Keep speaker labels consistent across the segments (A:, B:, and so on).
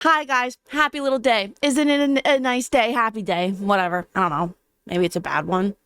A: Hi guys, happy little day. Isn't it a nice day? Happy day. Whatever. I don't know. Maybe it's a bad one.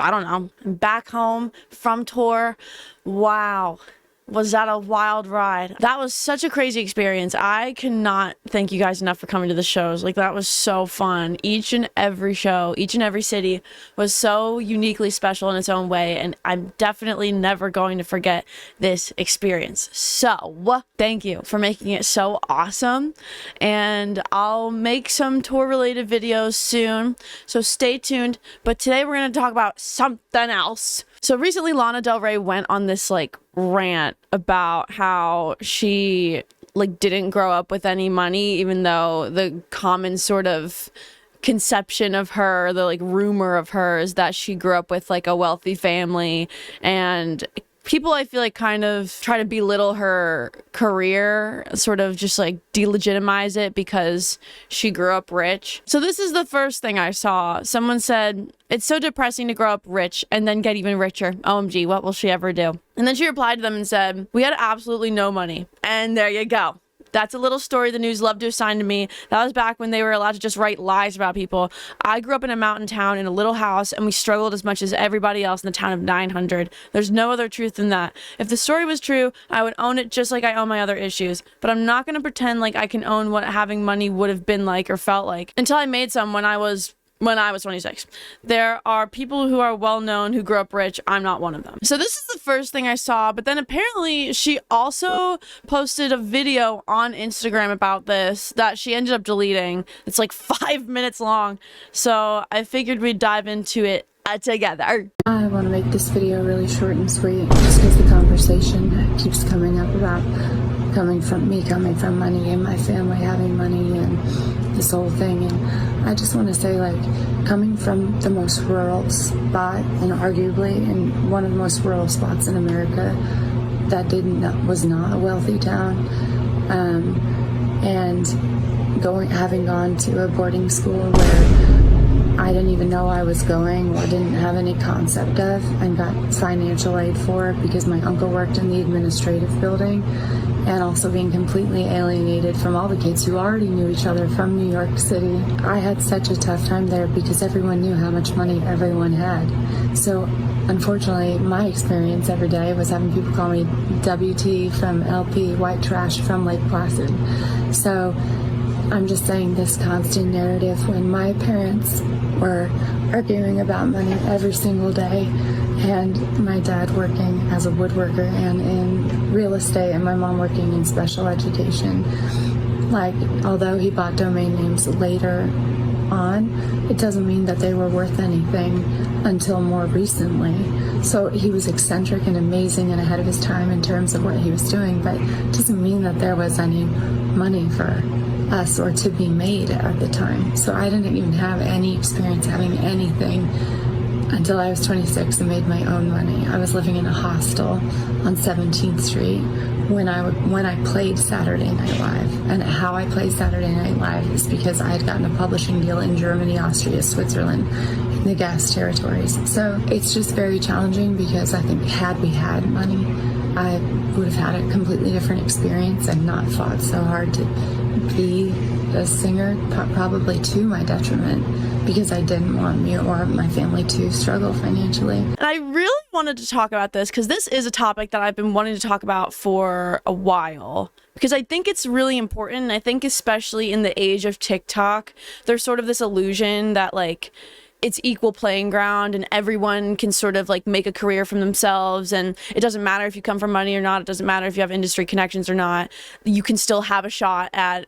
A: I don't know. I'm back home from tour. Wow. Was that a wild ride? That was such a crazy experience. I cannot thank you guys enough for coming to the shows. Like, that was so fun. Each and every show, each and every city was so uniquely special in its own way, and I'm definitely never going to forget this experience. So, thank you for making it so awesome, and I'll make some tour-related videos soon, so stay tuned. But today we're going to talk about something else. So recently, Lana Del Rey went on this rant about how she didn't grow up with any money, even though the common sort of conception of her, the rumor of her, is that she grew up with a wealthy family. And people, I feel kind of try to belittle her career, sort of just delegitimize it because she grew up rich. So this is the first thing I saw. Someone said, "It's so depressing to grow up rich and then get even richer. OMG, what will she ever do?" And then she replied to them and said, "We had absolutely no money." And there you go. That's a little story the news loved to assign to me. That was back when they were allowed to just write lies about people. I grew up in a mountain town in a little house, and we struggled as much as everybody else in the town of 900. There's no other truth than that. If the story was true, I would own it just like I own my other issues. But I'm not going to pretend like I can own what having money would have been like or felt like until I made some when I was 26. There are people who are well known who grew up rich. I'm not one of them. So this is the first thing I saw, but then apparently she also posted a video on Instagram about this that she ended up deleting. It's 5 minutes long. So I figured we'd dive into it together.
B: I want to make this video really short and sweet just because the conversation keeps coming up about coming from money and my family having money and this whole thing. And I just want to say, coming from the most rural spot, and arguably in one of the most rural spots in America that was not a wealthy town, and having gone to a boarding school where I didn't even know I was going or didn't have any concept of, and got financial aid for it because my uncle worked in the administrative building, and also being completely alienated from all the kids who already knew each other from New York City. I had such a tough time there because everyone knew how much money everyone had. So unfortunately, my experience every day was having people call me WT from LP, white trash from Lake Placid. So I'm just saying, this constant narrative when my parents were arguing about money every single day, and my dad working as a woodworker and in real estate, and my mom working in special education. Although he bought domain names later on, it doesn't mean that they were worth anything until more recently. So he was eccentric and amazing and ahead of his time in terms of what he was doing, but it doesn't mean that there was any money for us or to be made at the time. So I didn't even have any experience having anything until I was 26 and made my own money. I was living in a hostel on 17th Street when I played Saturday Night Live. And how I played Saturday Night Live is because I had gotten a publishing deal in Germany, Austria, Switzerland, in the gas territories. So it's just very challenging because I think had we had money, I would have had a completely different experience and not fought so hard to be a singer, probably to my detriment, because I didn't want me or my family to struggle financially.
A: And I really wanted to talk about this because this is a topic that I've been wanting to talk about for a while, because I think it's really important. And I think especially in the age of TikTok, there's sort of this illusion that it's equal playing ground and everyone can sort of make a career from themselves, and it doesn't matter if you come from money or not, it doesn't matter if you have industry connections or not, you can still have a shot at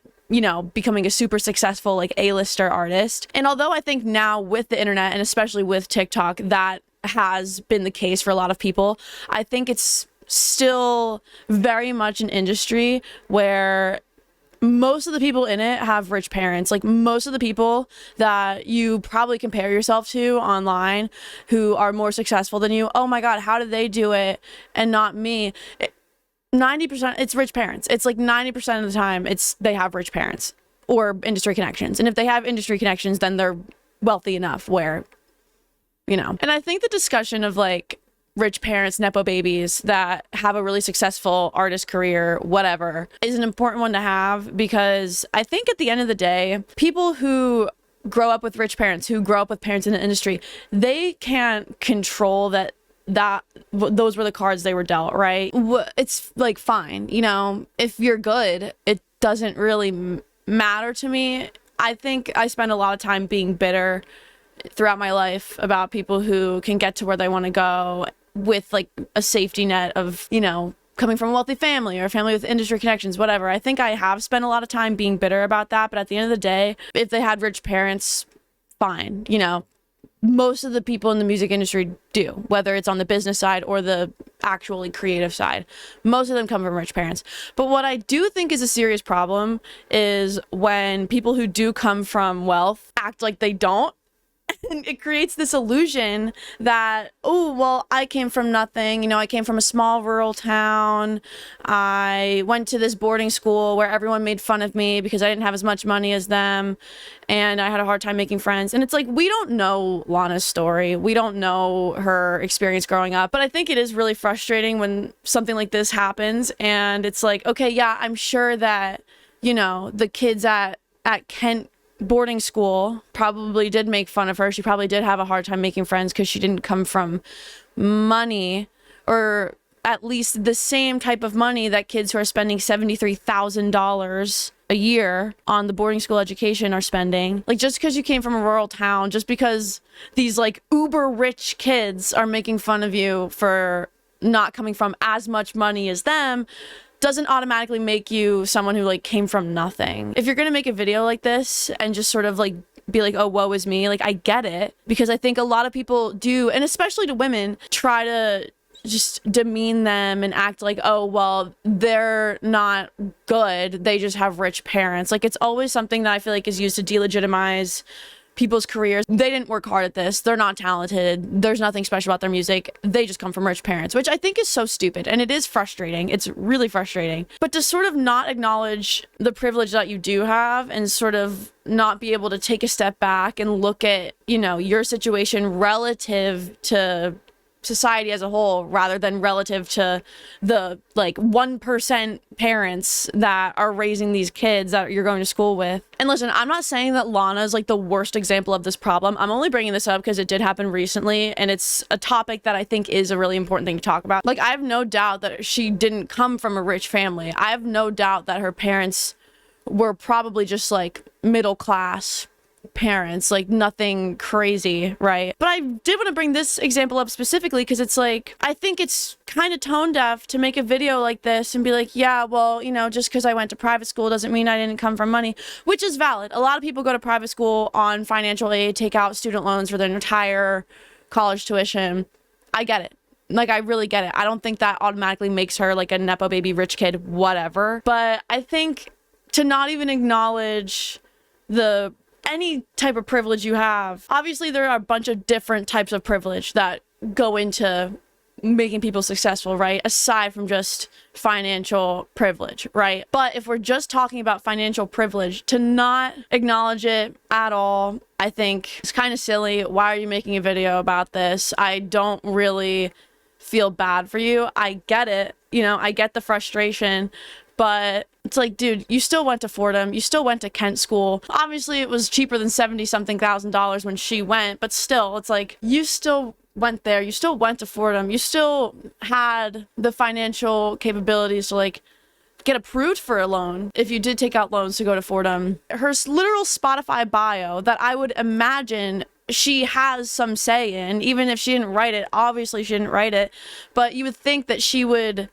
A: becoming a super successful A-lister artist. And although I think now with the internet and especially with TikTok that has been the case for a lot of people, I think it's still very much an industry where most of the people in it have rich parents. Most of the people that you probably compare yourself to online who are more successful than you, oh my god, how did they do it and not me? 90% it's rich parents. It's 90% of the time they have rich parents or industry connections. And if they have industry connections, then they're wealthy enough where, and I think the discussion of rich parents, Nepo babies that have a really successful artist career, whatever, is an important one to have, because I think at the end of the day, people who grow up with rich parents, who grow up with parents in the industry, they can't control that those were the cards they were dealt, right? It's like, fine, you know, if you're good, it doesn't really matter to me. I think I spend a lot of time being bitter throughout my life about people who can get to where they want to go with like a safety net of, you know, coming from a wealthy family or a family with industry connections, whatever. I think I have spent a lot of time being bitter about that, but at the end of the day, if they had rich parents, fine, you know. Most of the people in the music industry do, whether it's on the business side or the actually creative side. Most of them come from rich parents. But what I do think is a serious problem is when people who do come from wealth act like they don't. And it creates this illusion that, oh, well, I came from nothing. You know, I came from a small rural town. I went to this boarding school where everyone made fun of me because I didn't have as much money as them. And I had a hard time making friends. And it's like, we don't know Lana's story. We don't know her experience growing up. But I think it is really frustrating when something like this happens. And it's like, okay, yeah, I'm sure that, you know, the kids at Kent boarding school probably did make fun of her. She probably did have a hard time making friends because she didn't come from money, or at least the same type of money that kids who are spending $73,000 a year on the boarding school education are spending. Like, just because you came from a rural town, just because these like uber rich kids are making fun of you for not coming from as much money as them, doesn't automatically make you someone who like came from nothing. If you're gonna make a video like this and just sort of like be like, oh, woe is me, like, I get it, because I think a lot of people do, and especially to women, try to just demean them and act like, oh, well, they're not good, they just have rich parents. Like, it's always something that I feel like is used to delegitimize people's careers. They didn't work hard at this. They're not talented. There's nothing special about their music. They just come from rich parents, which I think is so stupid. And it is frustrating. It's really frustrating. But to sort of not acknowledge the privilege that you do have and sort of not be able to take a step back and look at, you know, your situation relative to society as a whole rather than relative to the like 1% parents that are raising these kids that you're going to school with. And listen, I'm not saying that Lana is like the worst example of this problem. I'm only bringing this up because it did happen recently, and it's a topic that I think is a really important thing to talk about. Like, I have no doubt that she didn't come from a rich family. I have no doubt that her parents were probably just like middle class parents, like nothing crazy, right? But I did want to bring this example up specifically because it's like, I think it's kind of tone deaf to make a video like this and be like, yeah, well, you know, just because I went to private school doesn't mean I didn't come from money, which is valid. A lot of people go to private school on financial aid, take out student loans for their entire college tuition. I get it. Like, I really get it. I don't think that automatically makes her like a Nepo baby rich kid, whatever. But I think to not even acknowledge any type of privilege you have. Obviously, there are a bunch of different types of privilege that go into making people successful, right? Aside from just financial privilege, right? But if we're just talking about financial privilege, to not acknowledge it at all, I think it's kind of silly. Why are you making a video about this? I don't really feel bad for you. I get it. You know, I get the frustration. But it's like, dude, you still went to Fordham. You still went to Kent School. Obviously, it was cheaper than $70-something thousand when she went. But still, it's like, you still went there. You still went to Fordham. You still had the financial capabilities to, like, get approved for a loan if you did take out loans to go to Fordham. Her literal Spotify bio that I would imagine she has some say in, even if she didn't write it. Obviously, she didn't write it. But you would think that she would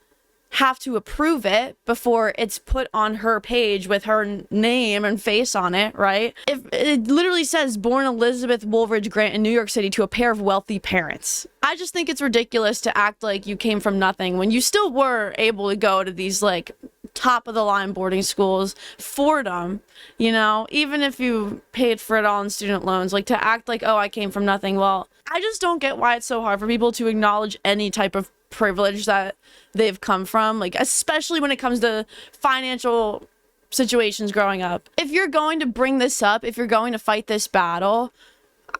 A: have to approve it before it's put on her page with her name and face on it, right? If it literally says born Elizabeth Woolridge Grant in New York City to a pair of wealthy parents. I just think it's ridiculous to act like you came from nothing when you still were able to go to these like top of the line boarding schools, Fordham, you know, even if you paid for it all in student loans, like to act like, oh, I came from nothing. Well, I just don't get why it's so hard for people to acknowledge any type of privilege that they've come from, like especially when it comes to financial situations growing up. If you're going to bring this up, if you're going to fight this battle,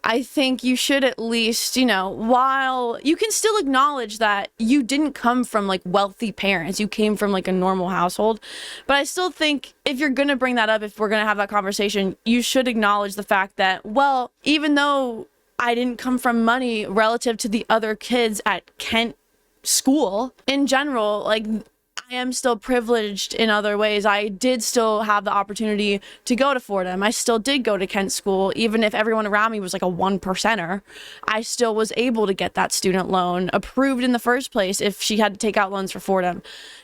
A: I think you should at least, you know, while you can still acknowledge that you didn't come from like wealthy parents, you came from like a normal household. But I still think if you're going to bring that up, if we're going to have that conversation, you should acknowledge the fact that, well, even though I didn't come from money relative to the other kids at Kent school in general, like, I am still privileged in other ways. I did still have the opportunity to go to Fordham. I still did go to Kent school, even if everyone around me was like a 1%er. I still was able to get that student loan approved in the first place if she had to take out loans for Fordham.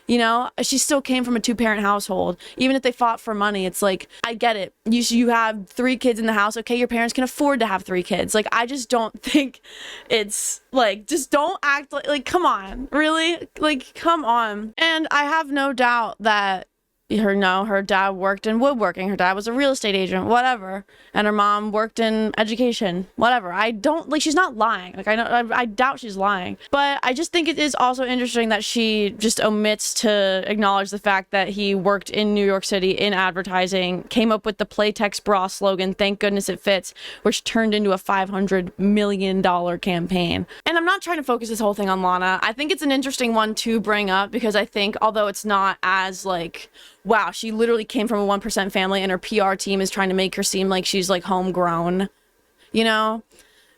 A: You know, she still came from a 2-parent household. Even if they fought for money, it's like, I get it. You have 3 kids in the house. Okay, your parents can afford to have 3 kids. Like, I just don't think it's like, just don't act like come on, really? Like, come on. And I have no doubt that her dad worked in woodworking. Her dad was a real estate agent, whatever. And her mom worked in education, whatever. I don't, like, she's not lying. Like, I doubt she's lying. But I just think it is also interesting that she just omits to acknowledge the fact that he worked in New York City in advertising, came up with the Playtex bra slogan, "Thank goodness it fits," which turned into a $500 million campaign. And I'm not trying to focus this whole thing on Lana. I think it's an interesting one to bring up because I think, although it's not as like, wow, she literally came from a 1% family and her PR team is trying to make her seem like she's like homegrown, you know?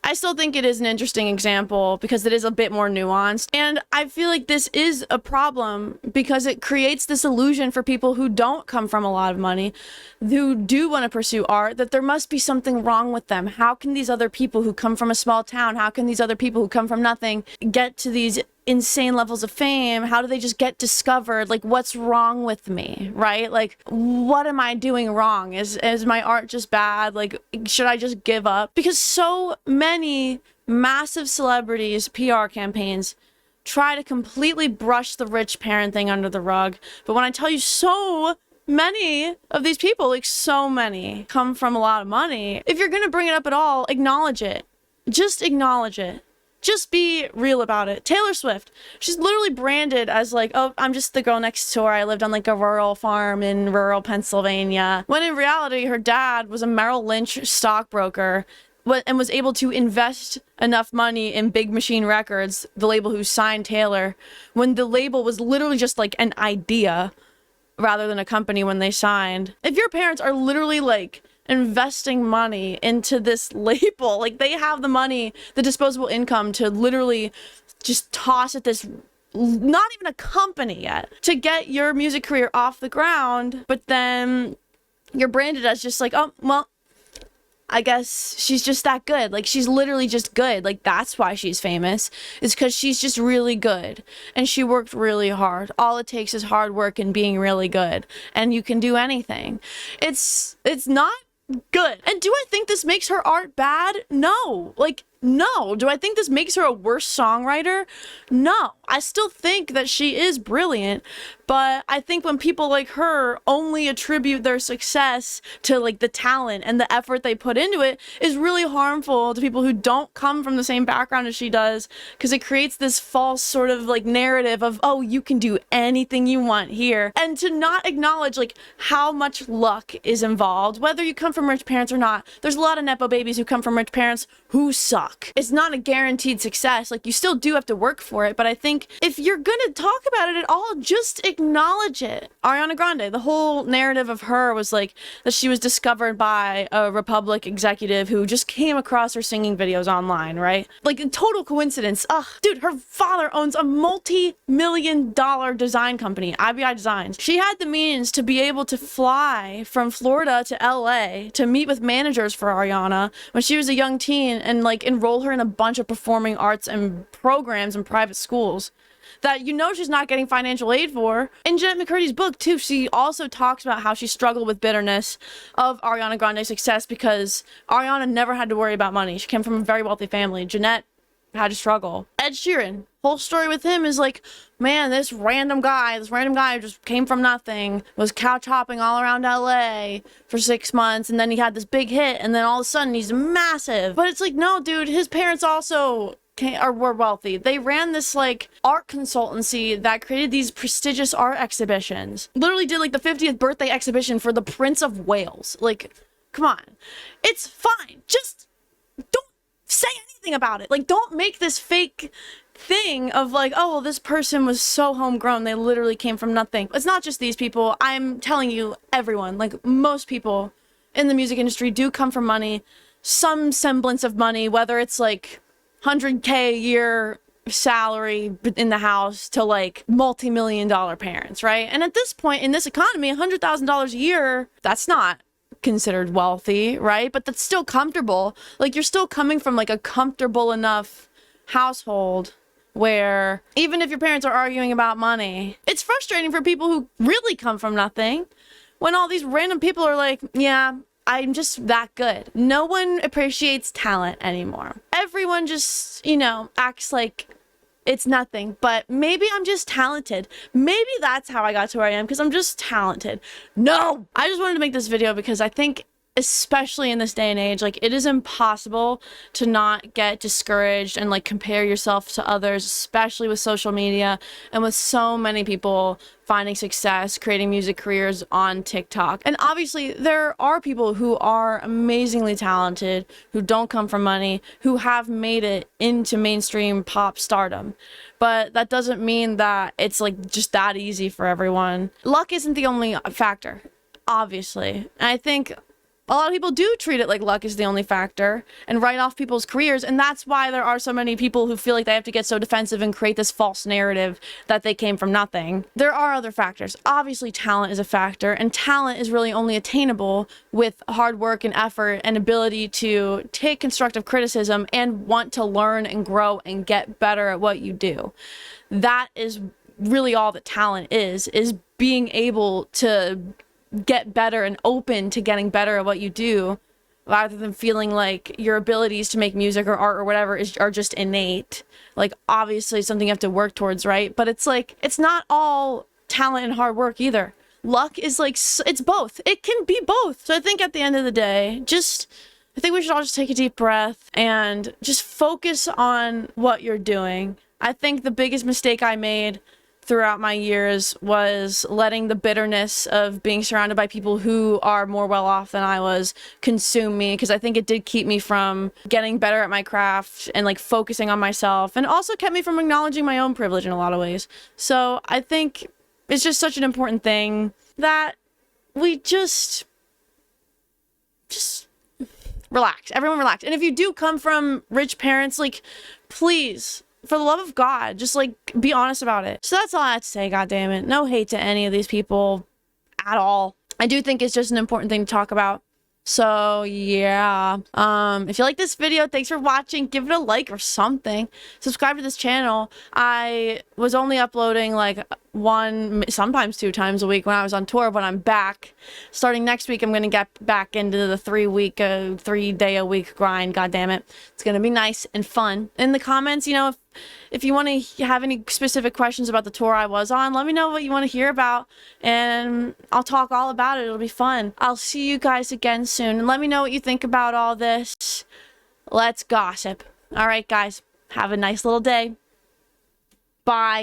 A: I still think it is an interesting example because it is a bit more nuanced. And I feel like this is a problem because it creates this illusion for people who don't come from a lot of money, who do want to pursue art, that there must be something wrong with them. How can these other people who come from a small town, how can these other people who come from nothing get to these insane levels of fame? How do they just get discovered? Like, what's wrong with me, right? Like, what am I doing wrong? Is my art just bad? Like, should I just give up? Because so many massive celebrities' PR campaigns try to completely brush the rich parent thing under the rug. But when I tell you so many of these people, like so many, come from a lot of money, if you're gonna bring it up at all, acknowledge it. Just acknowledge it. Just be real about it. Taylor Swift, she's literally branded as like, oh, I'm just the girl next door. I lived on like a rural farm in rural Pennsylvania. When in reality, her dad was a Merrill Lynch stockbroker and was able to invest enough money in Big Machine Records, the label who signed Taylor, when the label was literally just like an idea rather than a company when they signed. If your parents are literally like investing money into this label, like they have the money, the disposable income to literally just toss at this, not even a company yet, to get your music career off the ground, but then you're branded as just like, oh, well, I guess she's just that good. Like, she's literally just good. Like, that's why she's famous, is because she's just really good. And she worked really hard. All it takes is hard work and being really good. And you can do anything. It's not good. And do I think this makes her art bad? No. Like, no. Do I think this makes her a worse songwriter? No. I still think that she is brilliant, but I think when people like her only attribute their success to like the talent and the effort they put into it is really harmful to people who don't come from the same background as she does, because it creates this false sort of like narrative of, oh, you can do anything you want here, and to not acknowledge like how much luck is involved, whether you come from rich parents or not. There's a lot of nepo babies who come from rich parents who suck. It's not a guaranteed success. Like, you still do have to work for it, but I think if you're gonna talk about it at all, just acknowledge it. Ariana Grande, the whole narrative of her was like that she was discovered by a Republic executive who just came across her singing videos online, right? Like, a total coincidence. Ugh, dude, her father owns a multi-million-dollar design company, IBI Designs. She had the means to be able to fly from Florida to LA to meet with managers for Ariana when she was a young teen and like enroll her in a bunch of performing arts and programs in private schools that, you know, she's not getting financial aid for. In Jeanette McCurdy's book too, she also talks about how she struggled with bitterness of Ariana Grande's success because Ariana never had to worry about money. She came from a very wealthy family. Jeanette had to struggle. Ed Sheeran, whole story with him is like, man, this random guy who just came from nothing, was couch hopping all around LA for 6 months, and then he had this big hit, and then all of a sudden he's massive. But it's like, no, dude, his parents also were wealthy. They ran this like art consultancy that created these prestigious art exhibitions. Literally did like the 50th birthday exhibition for the Prince of Wales. Like, come on. It's fine. Just don't say anything about it. Like, don't make this fake thing of like, oh, well, this person was so homegrown, they literally came from nothing. It's not just these people. I'm telling you, everyone, like most people in the music industry do come from money, some semblance of money, whether it's like 100K a year salary in the house to like multi-million-dollar parents, right? And at this point in this economy, $100,000 a year, that's not considered wealthy, right? But that's still comfortable. Like, you're still coming from like a comfortable enough household where even if your parents are arguing about money, it's frustrating for people who really come from nothing when all these random people are like, yeah, I'm just that good. No one appreciates talent anymore. Everyone just, you know, acts like it's nothing, but maybe I'm just talented. Maybe that's how I got to where I am, because I'm just talented. No! I just wanted to make this video because I think, especially in this day and age, like, it is impossible to not get discouraged and like compare yourself to others, especially with social media and with so many people finding success creating music careers on TikTok. And obviously there are people who are amazingly talented, who don't come from money, who have made it into mainstream pop stardom, but that doesn't mean that it's like just that easy for everyone. Luck isn't the only factor, obviously. And I think a lot of people do treat it like luck is the only factor and write off people's careers, and that's why there are so many people who feel like they have to get so defensive and create this false narrative that they came from nothing. There are other factors. Obviously, talent is a factor, and talent is really only attainable with hard work and effort and ability to take constructive criticism and want to learn and grow and get better at what you do. That is really all that talent is being able to get better and open to getting better at what you do, rather than feeling like your abilities to make music or art or whatever are just innate. Like, obviously something you have to work towards, right? But it's like, it's not all talent and hard work either. Luck is like, it's both. It can be both. So I think at the end of the day, I think we should all just take a deep breath and just focus on what you're doing. I think the biggest mistake I made throughout my years was letting the bitterness of being surrounded by people who are more well off than I was consume me, because I think it did keep me from getting better at my craft and like focusing on myself, and also kept me from acknowledging my own privilege in a lot of ways. So I think it's just such an important thing that we just relax. Everyone relax. And if you do come from rich parents, like, please, for the love of God, just like be honest about it. So that's all I have to say, goddammit. No hate to any of these people at all. I do think it's just an important thing to talk about. So yeah, if you like this video, thanks for watching. Give it a like or something. Subscribe to this channel. I was only uploading like 1, sometimes 2 times a week when I was on tour, but I'm back. Starting next week, I'm gonna get back into the 3-day-a-week grind. God damn it, it's gonna be nice and fun. In the comments, you know, if you want to have any specific questions about the tour I was on, let me know what you want to hear about, and I'll talk all about it. It'll be fun. I'll see you guys again soon, and let me know what you think about all this. Let's gossip. All right, guys, have a nice little day. Bye.